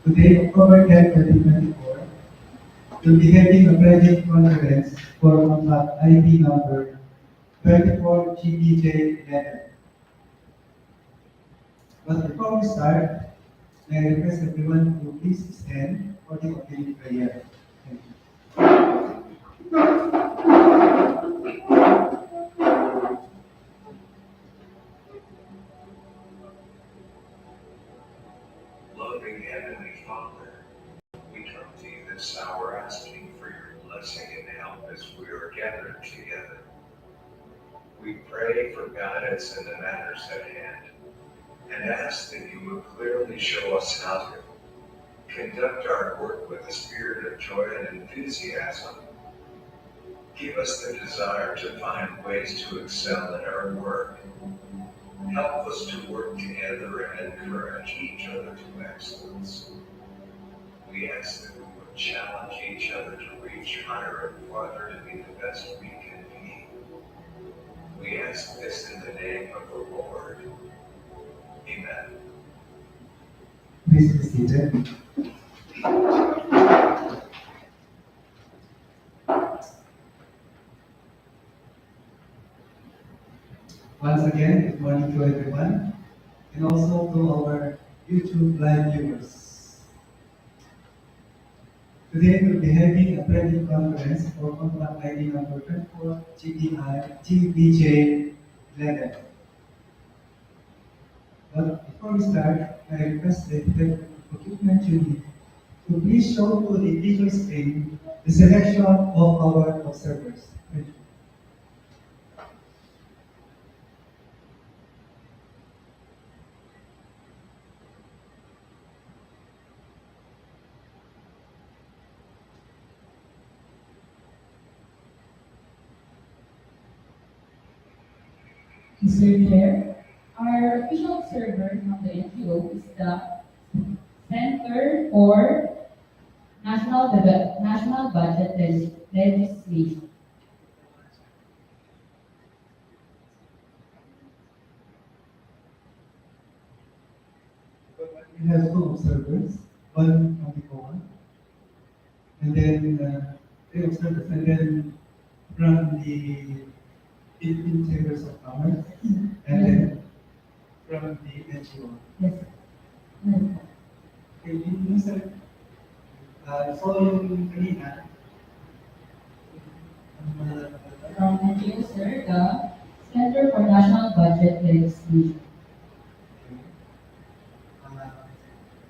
Today, October 10, 2024, we'll be having a project conference for unlock ID number 24GBJ11. But before we start, may I request everyone to please stand for the opening prayer. Thank you. Loving Heavenly Father, we come to you this hour asking for your blessing and help as we are gathered together. We pray for guidance in the matters at hand and ask that you will clearly show us how to conduct our work with a spirit of joy and enthusiasm. Give us the desire to find ways to excel in our work. Help us to work together and encourage each other to excellence. We ask that we would challenge each other to reach higher and farther to be the best we can be. We ask this in the name of the Lord. Amen. Please be seated. Once again, good morning to everyone, and also to our YouTube live viewers. Today, we'll be having a planning conference for contract ID number 24GBJ11. But before we start, I request the procurement unit to please show to the visual screen the selection of our observers. Thank you. Mr. Chair, our official observer from the NGO is the Center for National Budget Legislation. We have two observers, one from the COA, and then three observers, and then from the 15 chambers of commerce, and then from the NGO. Yes. Okay, yun sir. So yung kanina, From NGO, sir, the Center for National Budget Legislation.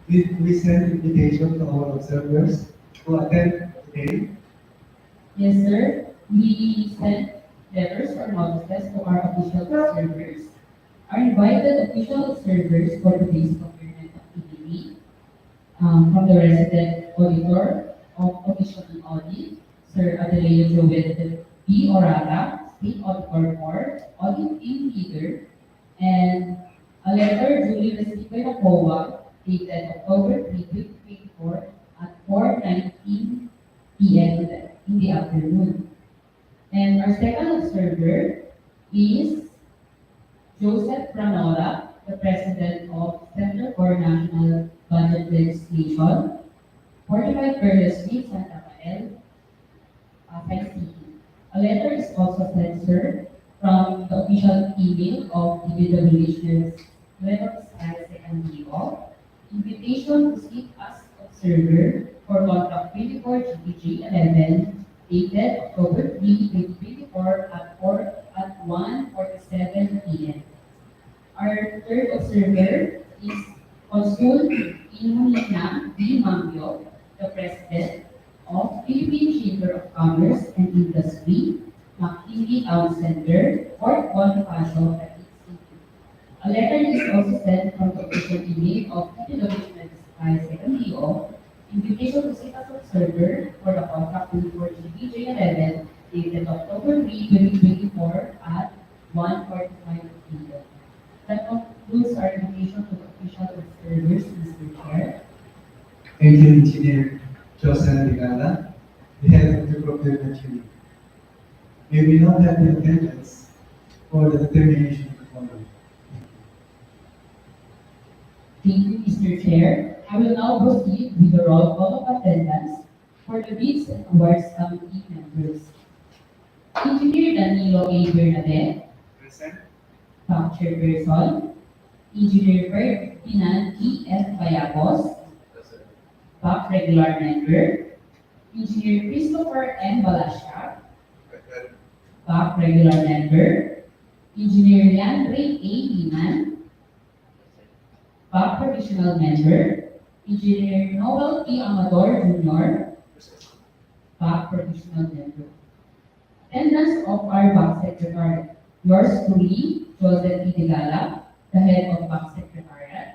we send invitation to our observers to attend today. Yes, sir. We sent letters or notices to our official observers. Our invited official observers for today's procurement activity from the resident auditor of Commission on Audit, Sir Adeleo Joel B. Orara, State Auditor Board, Audit Team Leader, and a letter duly received by the COA dated October 3, 2024 at 4:19 p.m. in the afternoon. And our second observer is Joseph Pranora, the President of Center for National Budget Legislation, 45 Perla Street, Santa Rafael, Pasay City. A letter is also sent, sir, from the official email of DPWH Nueva Vizcaya Second DEO, invitation to sit as observer for contract 24 GPG 11 dated October 3, 2024 at 1:47 p.m. Our third observer is Consul Inulina D. Mambio, the President of Philippine Chamber of Commerce and Industry, McKinley Town Center, Fort Bonifacio, Cavite City. A letter is also sent from the official email of DPWH Nueva Vizcaya Second DEO, invitation to sit as observer for the contract 24GBJ11 dated October 3, 2024 at 1:45 p.m. That concludes our invitation to the official observers, Mr. Chair. Thank you, Engineer Joseph Ligala, the head of the procurement unit. May we now have the attendance for the determination of the following. Thank you, Mr. Chair. I will now proceed with the roll call of attendance for the bids and awards committee members. Engineer Danilo A. Bernadette, Present. Bank Chairperson. Engineer Ferdinand E. F. Bayapos, Bank Regular Member. Engineer Christopher M. Balasha, Bank Regular Member. Engineer Leandre A. Liman, Bank Provisional Member. Engineer Noel P. Amador Jr., Bank Provisional Member. Attendance of our Bank Secretary. Yours truly, Joseph E. Digala, the head of Bank Secretariat.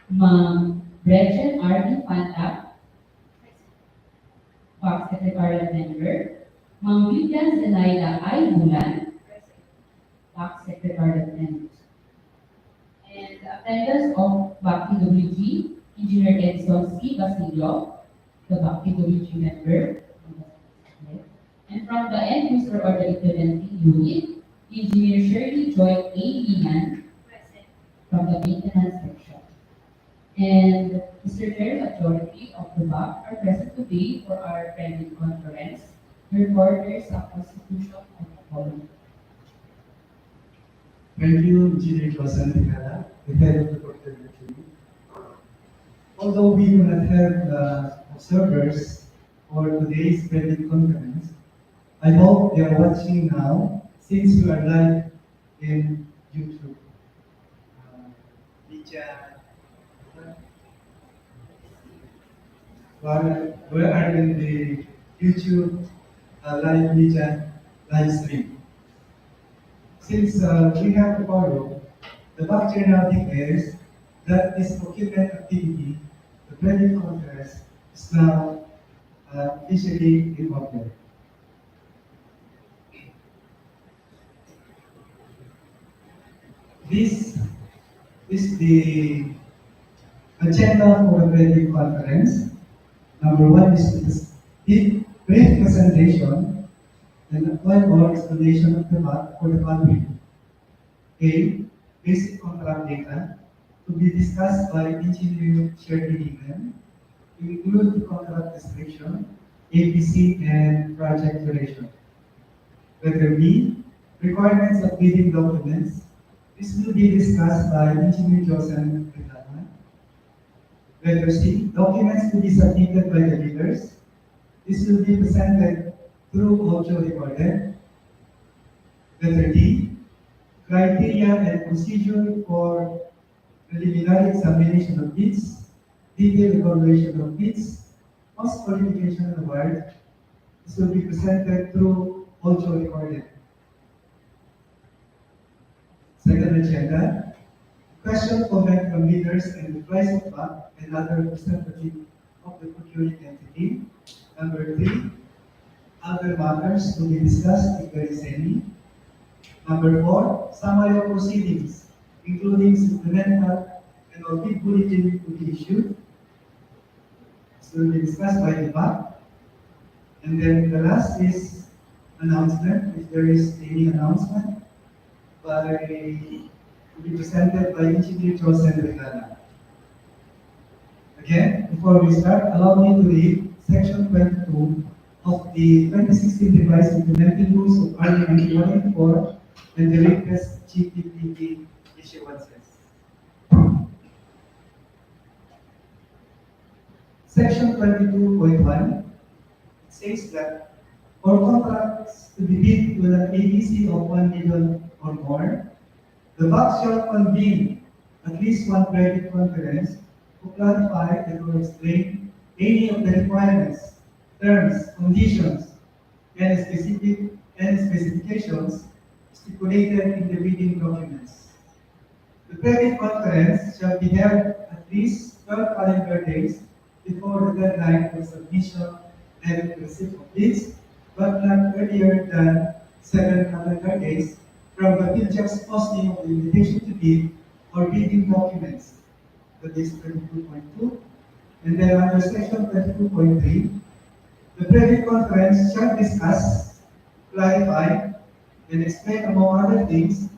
Ma'am Gretchen R. Infanta, Bank Secretariat Member. Ma'am Vivian Zenaida I. Bulan, Bank Secretariat Member. And attendance of Bank PWG, Engineer Edson C. Basilio, the Bank PWG member. And from the end user or the implementing unit, Engineer Shirley Joy A. Liman, from the maintenance section. And Mr. Chair, majority of the bank are present today for our private conference. Reporters of Constitution of the following. Thank you, Engineer Joseph Ticala, the head of the procurement unit. Although we do not have observers for today's private conference, I hope they are watching now since we are live in YouTube. We are in the YouTube live media live stream. Since we have to follow, the bank now declares that this procurement activity, the private conference, is now officially in order. This is the agenda for the private conference. Number one is to give brief presentation and one more explanation of the bank for the following. A. Basic contract data to be discussed by Engineer Shirley Liman, to include the contract description, APC, and project duration. Letter B. Requirements of bidding documents. This will be discussed by Engineer Joseph Ticala. Letter C. Documents to be submitted by the bidders. This will be presented through audio recorded. Letter D. Criteria and procedure for preliminary examination of bids, detailed evaluation of bids, post-qualification award. This will be presented through audio recorded. Second agenda, question comment from bidders and replies of bank and other representative of the procuring entity. Number 3, other matters to be discussed if there is any. Number 4, summary of proceedings, including supplemental and or bid bulletin to be issued. This will be discussed by the bank. And then the last is announcement, if there is any announcement, to be presented by Engineer Joseph Ticala. Again, before we start, allow me to read Section 22 of the 2016 Revised Implementing Rules of Parliament 184 and the latest GPPT issuances. Section 22.1 says that for contracts to be bid with an ADC of 1 million or more, the bank shall convene at least one private conference to clarify and to explain any of the requirements, terms, conditions, and specifications stipulated in the bidding documents. The private conference shall be held at least 12 calendar days before the deadline for submission and receipt of bids, but not earlier than 7 calendar days from the PILJAC's posting of the invitation to bid or bidding documents. That is 22.2. And then under section 22.3, the private conference shall discuss, clarify, and explain among other things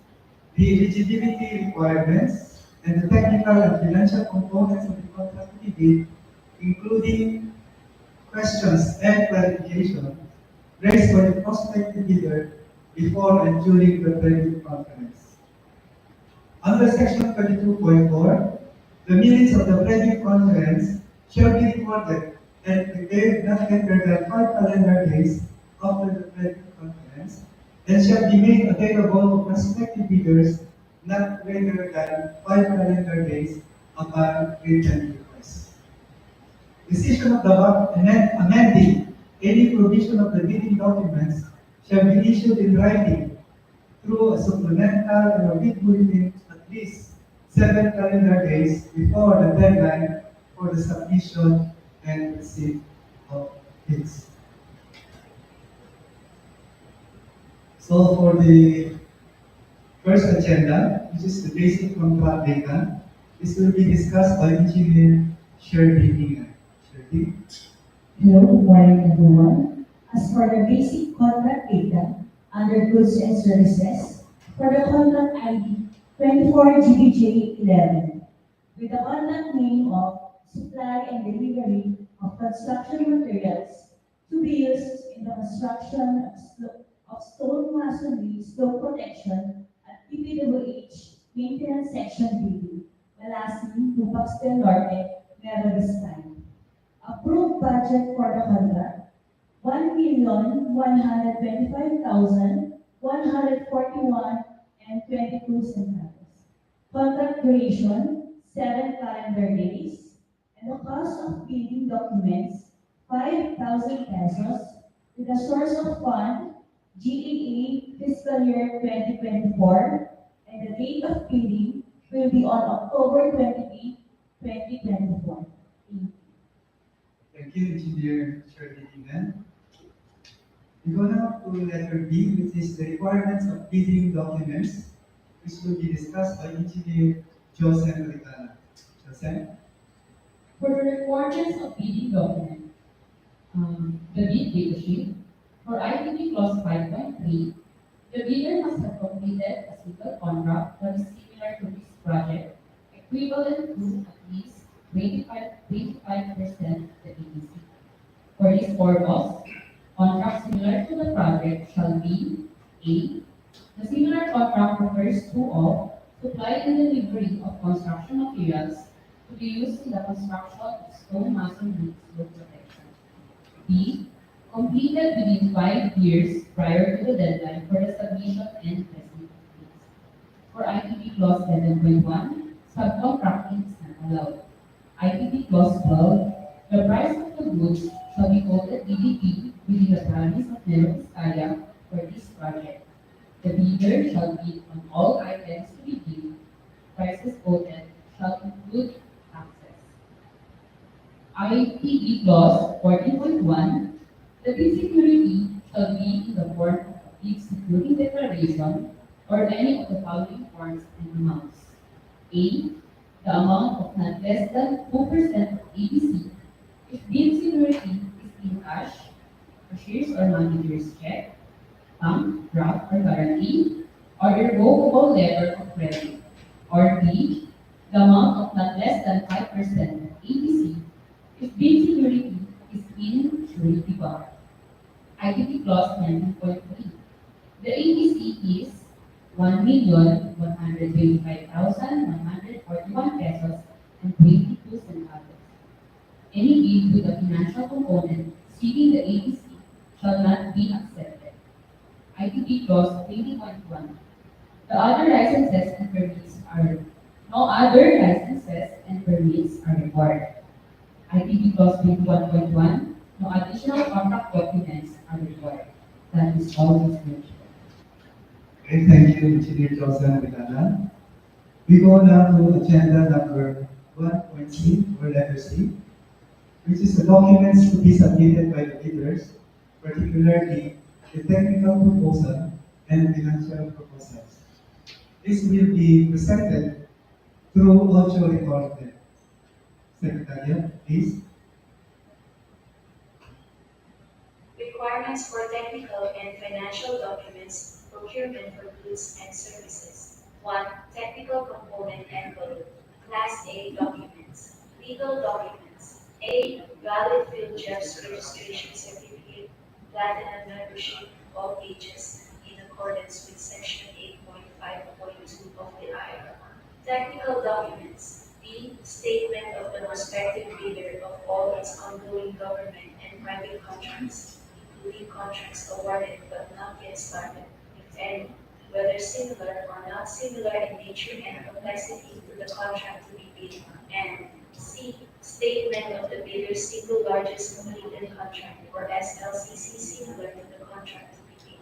the eligibility requirements, and the technical and financial components of the contract to be bid, including questions and clarification raised by the prospective bidder before and during the preview conference. Under section 32.4, the minutes of the preview conference shall be recorded and prepared not later than 5 calendar days after the preview conference and shall be made available to prospective bidders not later than 5 calendar days upon written request. Decision of the board amending any provision of the bidding documents shall be issued in writing through a supplemental and a bid bulletin at least 7 calendar days before the deadline for the submission and receipt of bids. So for the first agenda, which is the basic contract data, this will be discussed by Engineer Sherdy. Sherdy? Hello, good morning everyone. As for the basic contract data under goods and services, for the contract ID 24GBJ11, with the contract name of supply and delivery of construction materials to be used in the construction of stone masonry slope protection at DPWH Maintenance Section Building, Malasin, Dupax, Norte, Nueva Vizcaya. Approved budget for the contract, 1,125,141 and 22 centavos. Contract duration, 7 calendar days, and the cost of bidding documents, 5,000 pesos, with a source of fund, GEA fiscal year 2024, and the date of bidding will be on October 28, 2024. Thank you, Engineer Shirley Dinan. We go now to letter B, which is the requirements of bidding documents, which will be discussed by Engineer Joseph Ritana. Joseph? For the requirements of bidding document, the bid data sheet, for ITP clause 5.3, the bidder must have completed a single contract that is similar to this project, equivalent to at least 25% of the EDC. For this purpose, contracts similar to the project shall be A. The similar contract refers to all supply and delivery of construction materials to be used in the construction of stone masonry slope protection. B. Completed within 5 years prior to the deadline for the submission and placement of bids. For ITP clause 7.1, subcontracting is not allowed. ITP clause 12, the price of the goods shall be quoted DDP within the province of Nueva Vizcaya for this project. The bidder shall bid on all items to be bid. Prices quoted shall include taxes. ITP clause 14.1, the bid security shall be in the form of a bid security declaration or any of the following forms and amounts. A. The amount of not less than 2% of ABC if bid security is in cash, cashier's or manager's check, bank, draft or guarantee, or irrevocable letter of credit. Or B. The amount of not less than 5% of ABC if bid security is in surety bond. ITP clause 19.3. The ABC is 1,125,141 pesos and 22 centavos. Any bid with a financial component exceeding the ABC shall not be accepted. ITP clause 20.1. The other licenses and permits are no other licenses and permits are required. ITP clause 21.1. No additional contract documents are required. That is all this mentioned. Okay, thank you, Engineer Joseph Ritana. We go now to agenda number 1.C, or letter C, which is the documents to be submitted by the bidders, particularly the technical proposal and financial proposals. This will be presented through audio recorded. Secretariat, please. Requirements for technical and financial documents, procurement for goods and services. 1. Technical component envelope. Class A documents. Legal documents. A. Valid field jobs registration certificate. Platinum membership, all pages, in accordance with Section 8.5.2 of the IR. Technical documents. B. Statement of the prospective bidder of all its ongoing government and private contracts, including contracts awarded but not yet started, if any, whether similar or not similar in nature and complexity to the contract to be bid. And C. Statement of the bidder's single largest completed contract, or SLCC, similar to the contract to be bid,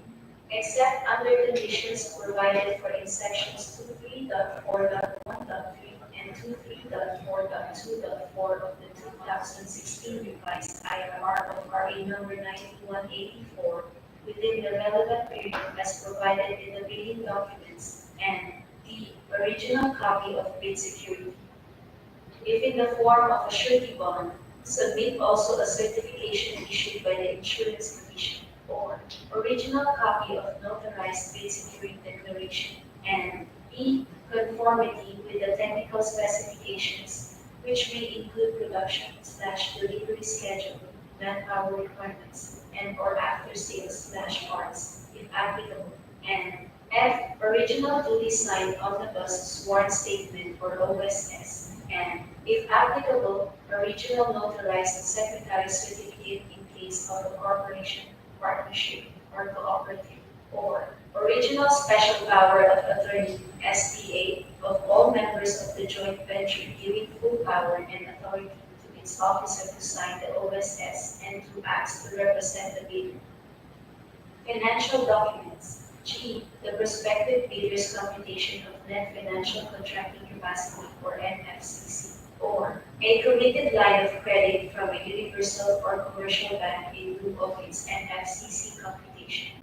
except under conditions provided for in sections 23.4.1.3 and 23.4.2.4 of the 2016 revised IRR of RA number 9184 within the relevant period as provided in the bidding documents, and the original copy of bid security. If in the form of a surety bond, submit also a certification issued by the Insurance Commission, or original copy of notarized bid security declaration, and B. Conformity with the technical specifications, which may include production/delivery schedule, manpower requirements, and/or after-sales/parts, if applicable, and F. Original duly signed omnibus sworn statement, or OSS, and, if applicable, original notarized secretary certificate in case of a corporation, partnership, or cooperative, or original special power of attorney (SPA) of all members of the joint venture giving full power and authority to its officer to sign the OSS and to act to represent the bidder. Financial documents. G. The prospective bidder's computation of net financial contracting capacity, or NFCC, or a committed line of credit from a universal or commercial bank in lieu of its NFCC computation.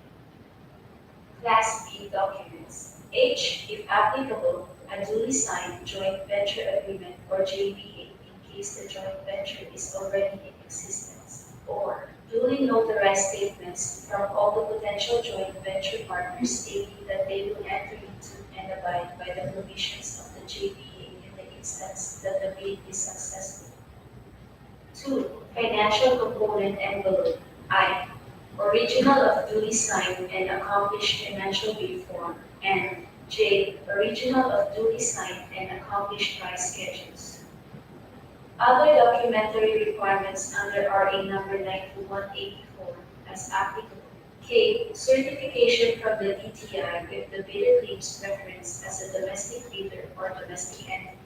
Class B documents. H. If applicable, a duly signed joint venture agreement, or JVA, in case the joint venture is already in existence, or duly notarized statements from all the potential joint venture partners stating that they will enter into and abide by the provisions of the JVA in the instance that the bid is successful. 2. Financial component envelope. I. Original of duly signed and accomplished financial bid form, and J. Original of duly signed and accomplished price schedules. Other documentary requirements under RA number 9184 as applicable. K. Certification from the DTI if the bidder claims preference as a domestic bidder or domestic entity.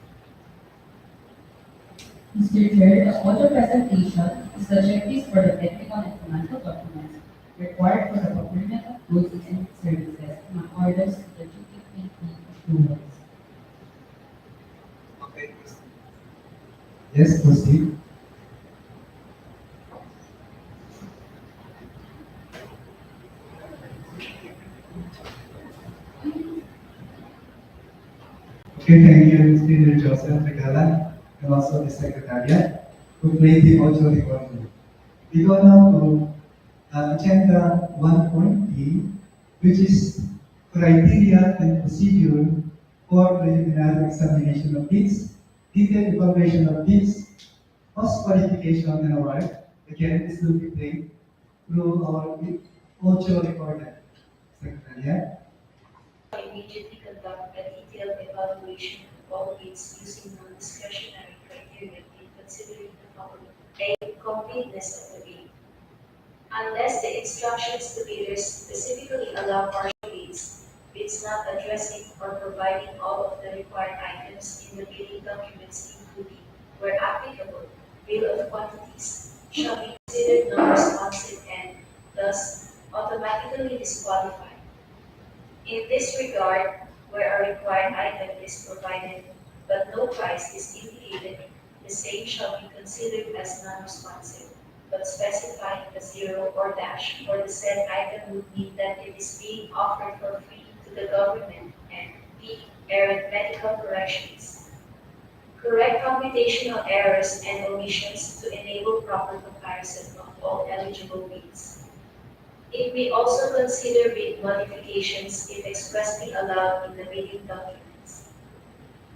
Mr. Chair, the auto presentation is the checklist for the technical and financial documents required for the procurement of goods and services in accordance with the DPWH approvals. Okay. Yes, proceed. Okay, thank you, Mr. Joseph Regala, and also the Secretariat, who played the audio recording. We go now to agenda 1.E, which is criteria and procedure for preliminary examination of bids, detailed evaluation of bids, cost qualification and award. Again, this will be played through our audio recorder. Secretariat. Immediately conduct a detailed evaluation of all bids using non-discretionary criteria in considering the following. A. Completeness of the bid. Unless the instructions to bidders specifically allow partial bids not addressing or providing all of the required items in the bidding documents, including, where applicable, bill of quantities, shall be considered non-responsive and, thus, automatically disqualified. In this regard, where a required item is provided but no price is indicated, the same shall be considered as non-responsive, but specifying a zero or dash for the said item would mean that it is being offered for free to the government, and B. Arithmetical corrections. Correct computational errors and omissions to enable proper comparison of all eligible bids. It may also consider bid modifications if expressly allowed in the bidding documents.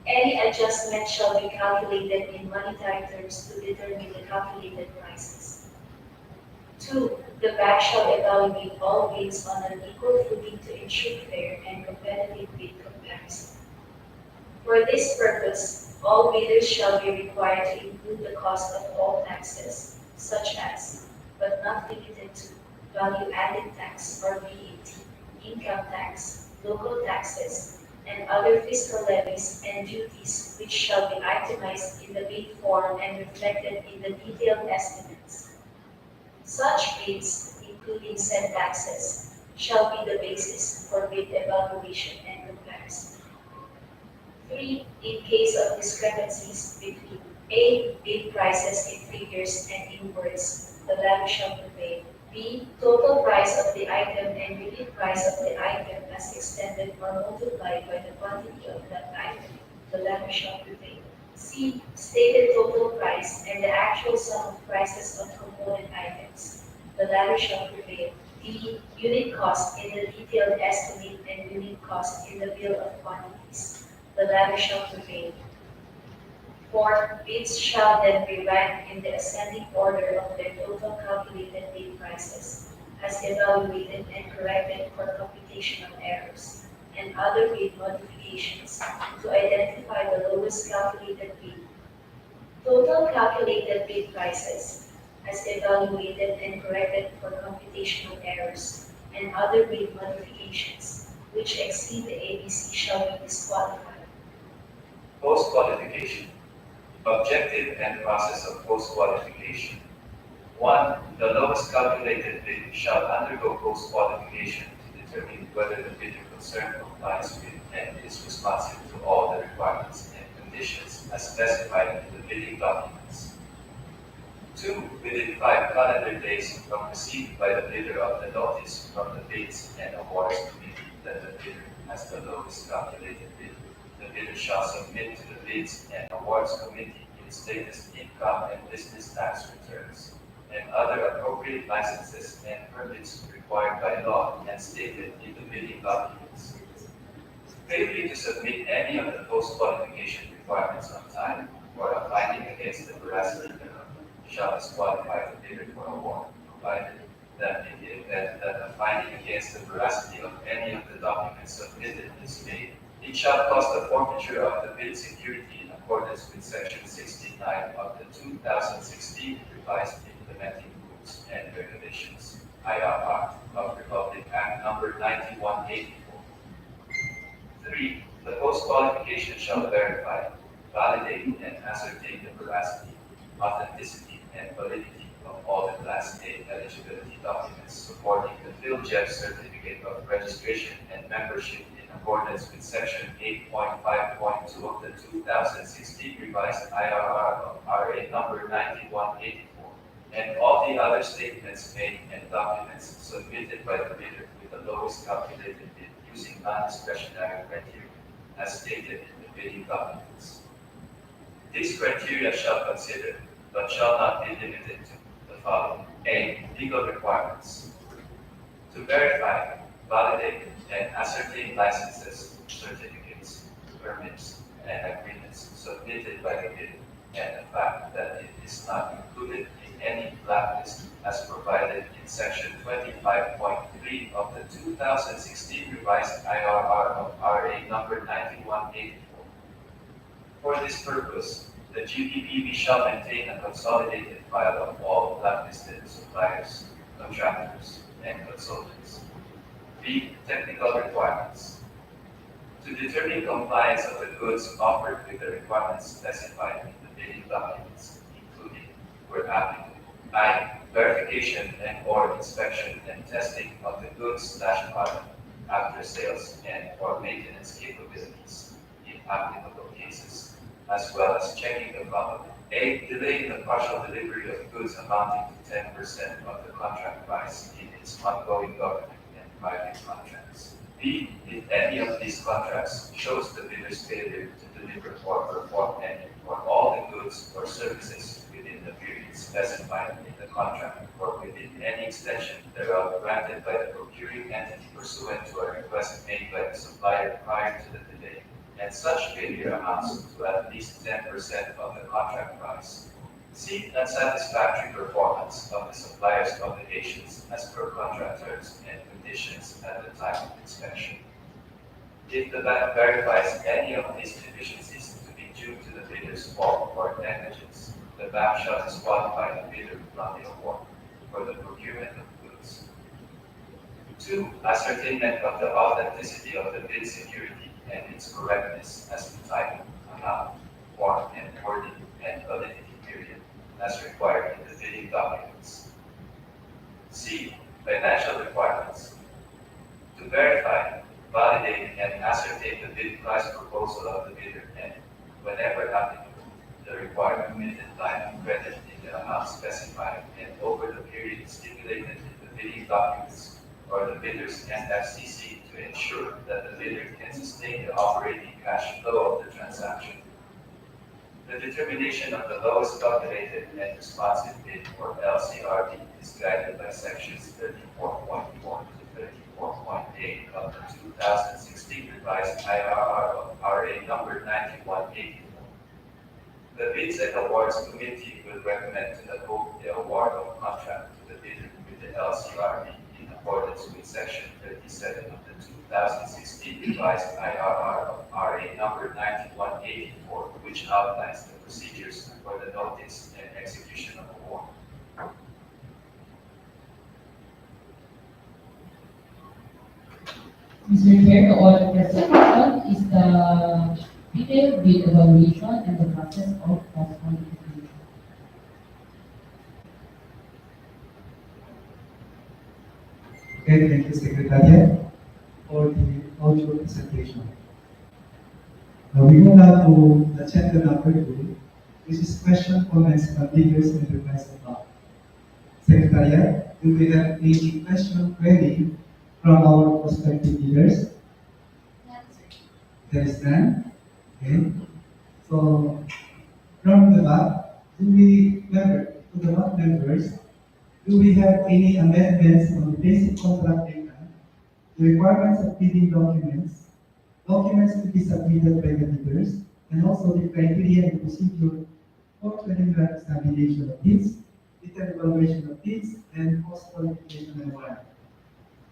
Any adjustment shall be calculated in monetary terms to determine the calculated prices. 2. The bank shall evaluate all bids on an equal footing to ensure fair and competitive bid comparison. For this purpose, all bidders shall be required to include the cost of all taxes, such as, but not limited to, value-added tax or VAT, income tax, local taxes, and other fiscal levies and duties which shall be itemized in the bid form and reflected in the detailed estimates. Such bids, including said taxes, shall be the basis for bid evaluation and comparison. 3. In case of discrepancies between A. Bid prices in figures and in words, the levy shall prevail. B. Total price of the item and unit price of the item as extended or multiplied by the quantity of that item, the levy shall prevail. C. Stated total price and the actual sum of prices of component items, the levy shall prevail. D. Unit cost in the detailed estimate and unit cost in the bill of quantities, the levy shall prevail. 4. Bids shall then be ranked in the ascending order of their total calculated bid prices, as evaluated and corrected for computational errors, and other bid modifications, to identify the lowest calculated bid. Total calculated bid prices, as evaluated and corrected for computational errors, and other bid modifications, which exceed the ABC shall be disqualified. Post-qualification. Objective and process of post-qualification. 1. The lowest calculated bid shall undergo post-qualification to determine whether the bidder concerned complies with and is responsive to all the requirements and conditions as specified in the bidding documents. 2. Within 5 calendar days from receipt by the bidder of the notice from the Bids and Awards Committee that the bidder has the lowest calculated bid, the bidder shall submit to the Bids and Awards Committee its latest income and business tax returns, and other appropriate licenses and permits required by law and stated in the bidding documents. Failure to submit any of the post-qualification requirements on time or a finding against the veracity thereof shall disqualify the bidder for award, provided that in the event that a finding against the veracity of any of the documents submitted is made, it shall cost the forfeiture of the bid security in accordance with Section 69 of the 2016 Revised Implementing Rules and Regulations, IRR, of Republic Act Number 9184. 3. The post-qualification shall verify, validate, and ascertain the veracity, authenticity, and validity of all the Class A eligibility documents supporting the PhilJEB Certificate of Registration and Membership in accordance with Section 8.5.2 of the 2016 Revised IRR of RA number 9184, and all the other statements made and documents submitted by the bidder with the lowest calculated bid using non-discretionary criteria, as stated in the bidding documents. These criteria shall consider, but shall not be limited to, the following. A. Legal requirements. To verify, validate, and ascertain licenses, certificates, permits, and agreements submitted by the bidder, and the fact that it is not included in any blacklist as provided in Section 25.3 of the 2016 Revised IRR of RA number 9184. For this purpose, the GPPB shall maintain a consolidated file of all blacklisted suppliers, contractors, and consultants. B. Technical requirements. To determine compliance of the goods offered with the requirements specified in the bidding documents, including, where applicable, I. Verification and/or inspection and testing of the goods/product, after sales and/or maintenance capabilities in applicable cases, as well as checking the following. A. Delaying the partial delivery of goods amounting to 10% of the contract price in its ongoing government and private contracts. B. If any of these contracts shows the bidder's failure to deliver or perform any or all the goods or services within the period specified in the contract or within any extension thereof granted by the procuring entity pursuant to a request made by the supplier prior to the delay, and such failure amounts to at least 10% of the contract price. C. Unsatisfactory performance of the supplier's obligations as per contract terms and conditions at the time of inspection. If the bank verifies any of these deficiencies to be due to the bidder's fault or negligence, the bank shall disqualify the bidder from the award for the procurement of goods. 2. Ascertainment of the authenticity of the bid security and its correctness as to type, amount, form, and wording and validity period as required in the bidding documents. C. Financial requirements. To verify, validate, and ascertain the bid price proposal of the bidder and, whenever applicable, the required committed time and credit in the amount specified and over the period stipulated in the bidding documents or the bidder's NFCC to ensure that the bidder can sustain the operating cash flow of the transaction. The determination of the lowest calculated net responsive bid, or LCRB, is guided by sections 34.4 to 34.8 of the 2016 revised IRR of RA number 9184. The Bids and Awards Committee will recommend to the vote the award of contract to the bidder with the LCRB in accordance with section 37 of the 2016 revised IRR of RA number 9184, which outlines the procedures for the notice and execution of award. Mr. Chair, the order presentation is the detailed bid evaluation and the process of cost quantification. Okay, thank you, Secretariat, for the audio presentation. Now we go now to agenda number 2. This is question, comments, and leaders and requests about. Secretariat, do we have any question query from our prospective leaders? There is none. Okay. So from the back, to the back members, do we have any amendments on the basic contract data, the requirements of bidding documents, documents to be submitted by the bidders, and also the criteria and procedure for preliminary examination of bids, detailed evaluation of bids, and cost qualification and award?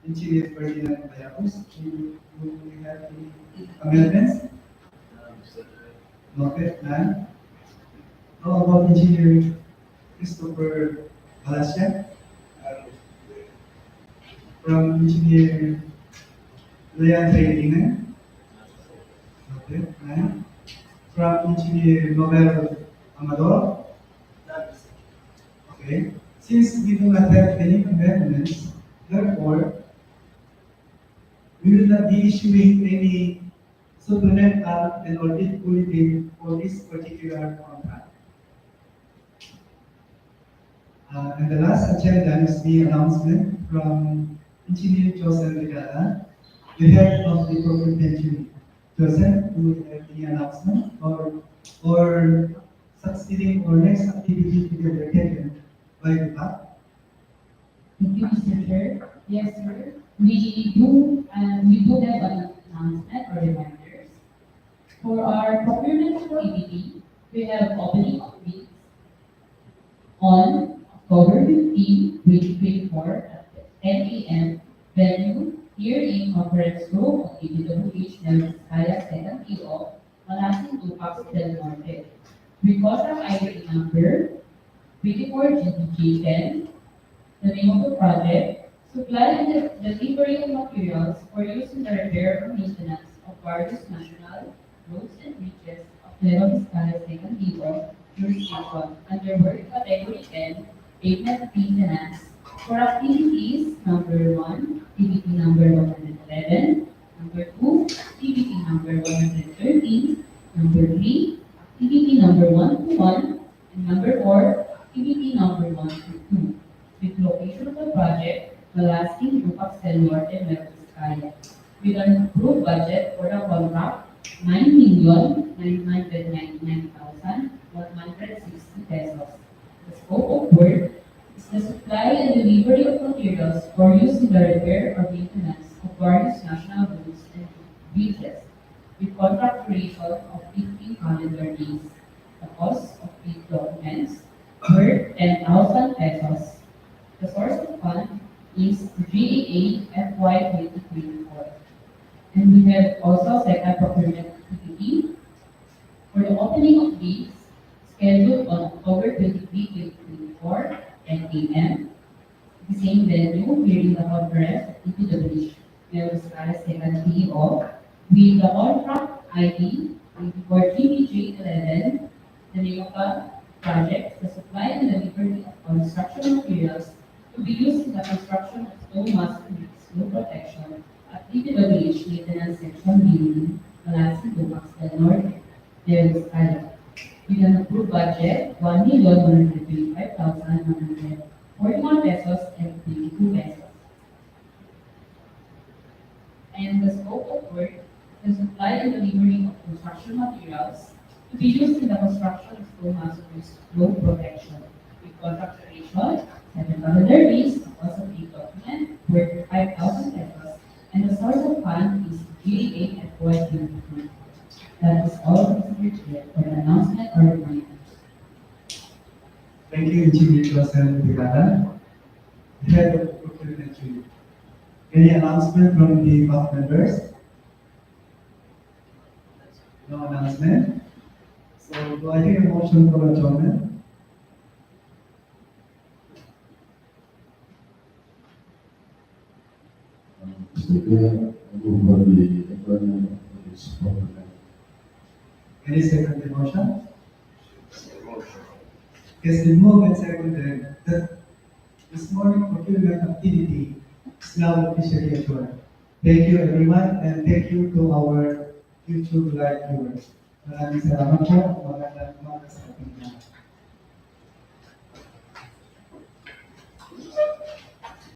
Engineer Ferdinand Bayapus, do we have any amendments? Noted, none. How about Engineer Christopher Malasin? From Engineer Leon Trading? Noted, none. From Engineer Nobel Amador? Okay. Since we do not have any amendments, therefore, we will not be issuing any supplemental and audit bulletin for this particular contract. And the last agenda is the announcement from Engineer Joseph Regala, the head of the Procurement unit. Joseph, do you have any announcement or succeeding or next activity to be undertaken by the PAC? Thank you, Mr. Chair. Yes, sir. We do have an announcement or reminders. For our procurement activity, we have opening of bids on October 15, 2024 at 10 a.m. venue here in conference room of DPWH Nueva Vizcaya, 2nd DEO, Malasin, Dupax del Norte. Because of ID number 24GDG10, the name of the project, supply and delivery of materials for use in the repair or maintenance of various national roads and bridges of Nueva Vizcaya, 2nd DEO, jurisdiction under work category 10, pavement maintenance for activities number 1, activity number 111, number 2, activity number 113, number 3, activity number 121, and number 4, activity number 122. With location of the project, Malasin, Dupax del Norte, Nueva Vizcaya, with an approved budget for the contract, 9,999,160 pesos. The scope of work is the supply and delivery of materials for use in the repair or maintenance of various national roads and bridges, with contract duration of 15 calendar days. The cost of these documents worth 10,000 pesos. The source of fund is GAA FY 2024. And we have also second procurement activity for the opening of bids scheduled on October 23, 2024, 10 a.m. The same venue here in the conference at DPWH Nueva Vizcaya second DEO with the contract ID for GBJ11, the name of the project, the supply and delivery of construction materials to be used in the construction of stone masonry, snow protection at DPWH Maintenance Section Building, Malasin, Dupax, Norte, Nueva Vizcaya, with an approved budget 1,125,141 pesos and 22 pesos. And the scope of work, the supply and delivery of construction materials to be used in the construction of stone masonry, snow protection, with contract duration 7 calendar days, the cost of the document worth 5,000 pesos, and the source of fund is GA at 2022. That is all, Mr. Chair, for the announcement or reminders. Thank you, Engineer Joseph Brigada, Head of Procurement Unit. Any announcement from the staff members? No announcement. So do I hear a motion for adjournment? Mr. Chair, I move for the adjournment of this program. Any second the motion? Yes, we move and seconded that this morning procurement activity is now officially adjourned. Thank you everyone and thank you to our YouTube live viewers. Maraming salamat po. Magandang umaga sa ating lahat.